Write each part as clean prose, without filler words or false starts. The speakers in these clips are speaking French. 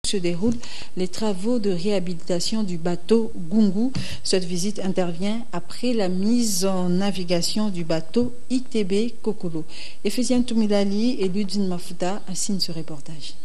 se déroulent les travaux de réhabilitation du bateau Gungu. Cette visite intervient après la mise en navigation du bateau ITB Kokolo. Ephésiane Toumilali et Ludwin Mafuta signent ce reportage.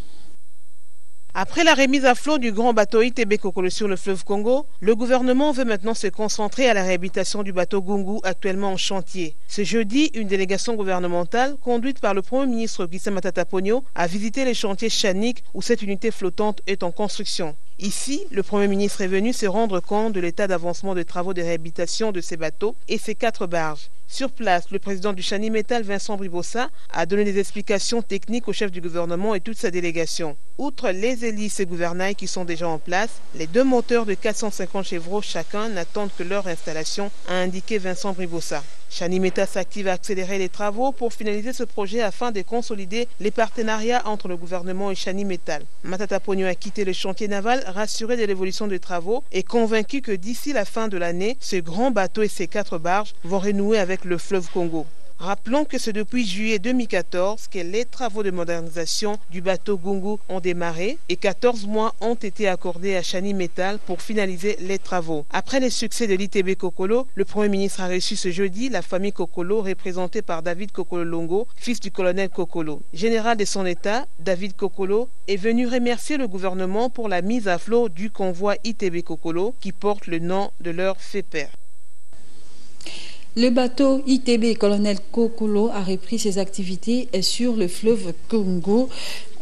Après la remise à flot du grand bateau ITB Kokolo sur le fleuve Congo, le gouvernement veut maintenant se concentrer à la réhabilitation du bateau Gungu actuellement en chantier. Ce jeudi, une délégation gouvernementale conduite par le Premier ministre Augustin Matata Ponyo a visité les chantiers Chanik où cette unité flottante est en construction. Ici, le Premier ministre est venu se rendre compte de l'état d'avancement des travaux de réhabilitation de ces bateaux et ces 4 barges. Sur place, le président du Chani Metal, Vincent Bribosa, a donné des explications techniques au chef du gouvernement et toute sa délégation. Outre les hélices et gouvernails qui sont déjà en place, les 2 moteurs de 450 chevaux chacun n'attendent que leur installation, a indiqué Vincent Bribosa. Chani Metal s'active à accélérer les travaux pour finaliser ce projet afin de consolider les partenariats entre le gouvernement et Chani Metal. Matata Ponyo a quitté le chantier naval rassuré de l'évolution des travaux et convaincu que d'ici la fin de l'année, ce grand bateau et ses 4 barges vont renouer avec le fleuve Congo. Rappelons que c'est depuis juillet 2014 que les travaux de modernisation du bateau Gungu ont démarré et 14 mois ont été accordés à Chani Metal pour finaliser les travaux. Après le succès de l'ITB Kokolo, le Premier ministre a reçu ce jeudi la famille Kokolo représentée par David Kokolo Longo, fils du colonel Kokolo. Général de son état, David Kokolo est venu remercier le gouvernement pour la mise à flot du convoi ITB Kokolo qui porte le nom de leur fait père. Le bateau ITB Colonel Kokolo a repris ses activités sur le fleuve Congo.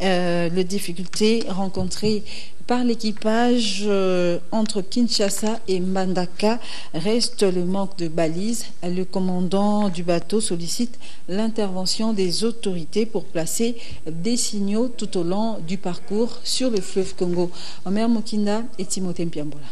Les difficultés rencontrées par l'équipage entre Kinshasa et Mbandaka restent le manque de balises. Le commandant du bateau sollicite l'intervention des autorités pour placer des signaux tout au long du parcours sur le fleuve Congo. Omer Mokinda et Timothée Mpiambola.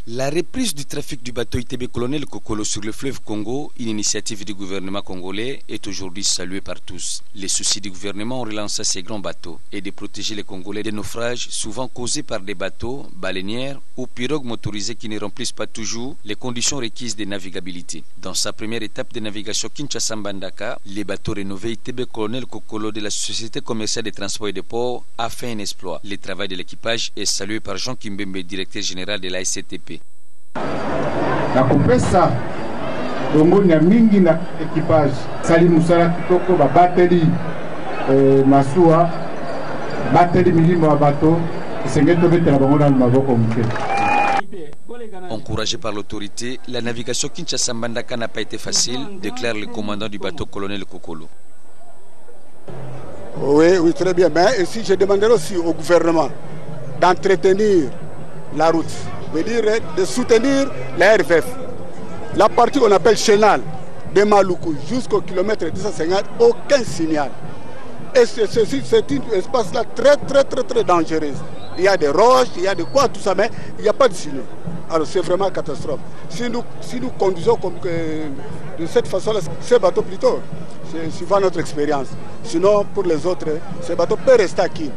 La reprise du trafic du bateau ITB Colonel Kokolo sur le fleuve Congo, une initiative du gouvernement congolais, est aujourd'hui saluée par tous. Les soucis du gouvernement ont relancé ces grands bateaux et de protéger les Congolais des naufrages souvent causés par des bateaux, baleinières ou pirogues motorisées qui ne remplissent pas toujours les conditions requises de navigabilité. Dans sa première étape de navigation Kinshasa-Mbandaka, les bateaux rénovés ITB Colonel Kokolo de la Société commerciale des transports et des ports a fait un exploit. Le travail de l'équipage est salué par Jean Kimbembe, directeur général de la SCTP. Na kopesa dongo nya mingi na équipage sali musala kitoko ba batterie masua batterie milimo ba bateau sengeto betela bango na maboko muke. Encouragé par l'autorité, la navigation Kinshasa-Mbandaka n'a pas été facile, déclare le commandant du bateau colonel Kokolo. Oui, très bien. Mais ici, je demanderai aussi au gouvernement d'entretenir la route. De soutenir la RVF. La partie qu'on appelle chenal de Maluku jusqu'au kilomètre 250, aucun signal. Et c'est un espace-là très dangereux. Il y a des roches, il y a de quoi, tout ça, mais il n'y a pas de signal. Alors c'est vraiment une catastrophe. Si nous conduisons de cette façon-là, ces bateaux plutôt, c'est suivant notre expérience. Sinon, pour les autres, ces bateaux peuvent rester acquis.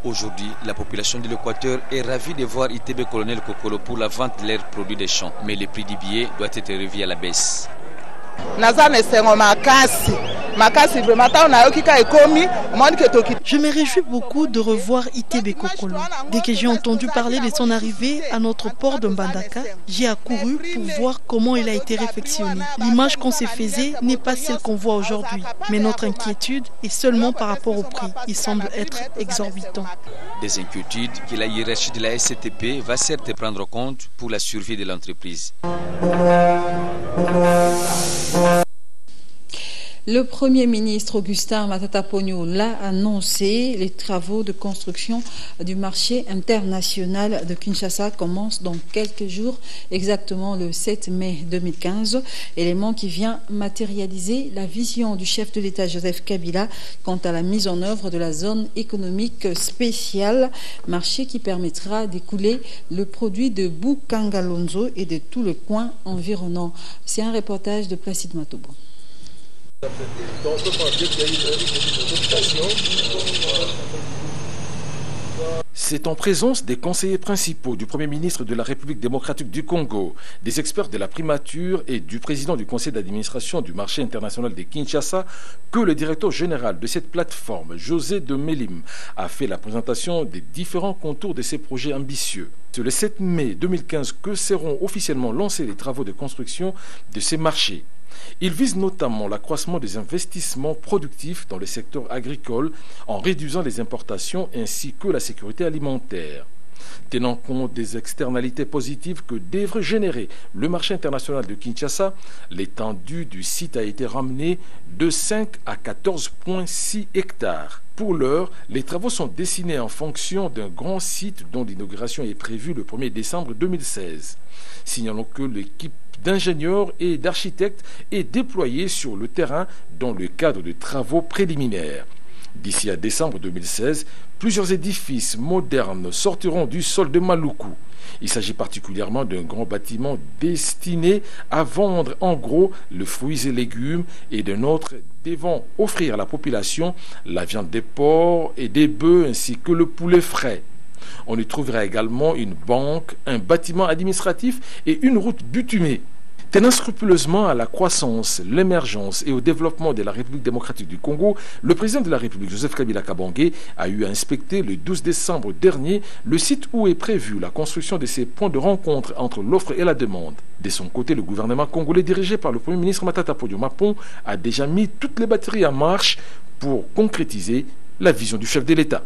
Aujourd'hui, la population de l'Équateur est ravie de voir ITB Colonel Kokolo pour la vente de leurs produits des champs. Mais le prix du billet doit être revu à la baisse. Je me réjouis beaucoup de revoir ITB Kokolo. Dès que j'ai entendu parler de son arrivée à notre port de Mbandaka, j'ai accouru pour voir comment il a été réfectionné. L'image qu'on se faisait n'est pas celle qu'on voit aujourd'hui, mais notre inquiétude est seulement par rapport au prix. Il semble être exorbitant. Des inquiétudes que la hiérarchie de la SCTP va certes prendre en compte pour la survie de l'entreprise. Le Premier ministre Augustin Matata Ponyo l'a annoncé. Les travaux de construction du marché international de Kinshasa commencent dans quelques jours, exactement le 7 mai 2015. Élément qui vient matérialiser la vision du chef de l'État Joseph Kabila quant à la mise en œuvre de la zone économique spéciale, marché qui permettra d'écouler le produit de Bukangalonzo et de tout le coin environnant. C'est un reportage de Placide Matobo. C'est en présence des conseillers principaux du Premier ministre de la République démocratique du Congo, des experts de la primature et du président du conseil d'administration du marché international de Kinshasa que le directeur général de cette plateforme, José de Mélim, a fait la présentation des différents contours de ces projets ambitieux. C'est le 7 mai 2015 que seront officiellement lancés les travaux de construction de ces marchés. Il vise notamment l'accroissement des investissements productifs dans le secteur agricole en réduisant les importations ainsi que la sécurité alimentaire. Tenant compte des externalités positives que devrait générer le marché international de Kinshasa, l'étendue du site a été ramenée de 5 à 14,6 hectares. Pour l'heure, les travaux sont dessinés en fonction d'un grand site dont l'inauguration est prévue le 1er décembre 2016. Signalons que l'équipe d'ingénieurs et d'architectes est déployée sur le terrain dans le cadre de travaux préliminaires. D'ici à décembre 2016, plusieurs édifices modernes sortiront du sol de Maluku. Il s'agit particulièrement d'un grand bâtiment destiné à vendre en gros les fruits et légumes et d'un autre devant offrir à la population la viande des porcs et des bœufs ainsi que le poulet frais. On y trouvera également une banque, un bâtiment administratif et une route bitumée. Tenant scrupuleusement à la croissance, l'émergence et au développement de la République démocratique du Congo, le président de la République, Joseph Kabila Kabange, a eu à inspecter le 12 décembre dernier le site où est prévue la construction de ces points de rencontre entre l'offre et la demande. De son côté, le gouvernement congolais dirigé par le Premier ministre Matata Ponyo Mapon a déjà mis toutes les batteries en marche pour concrétiser la vision du chef de l'État.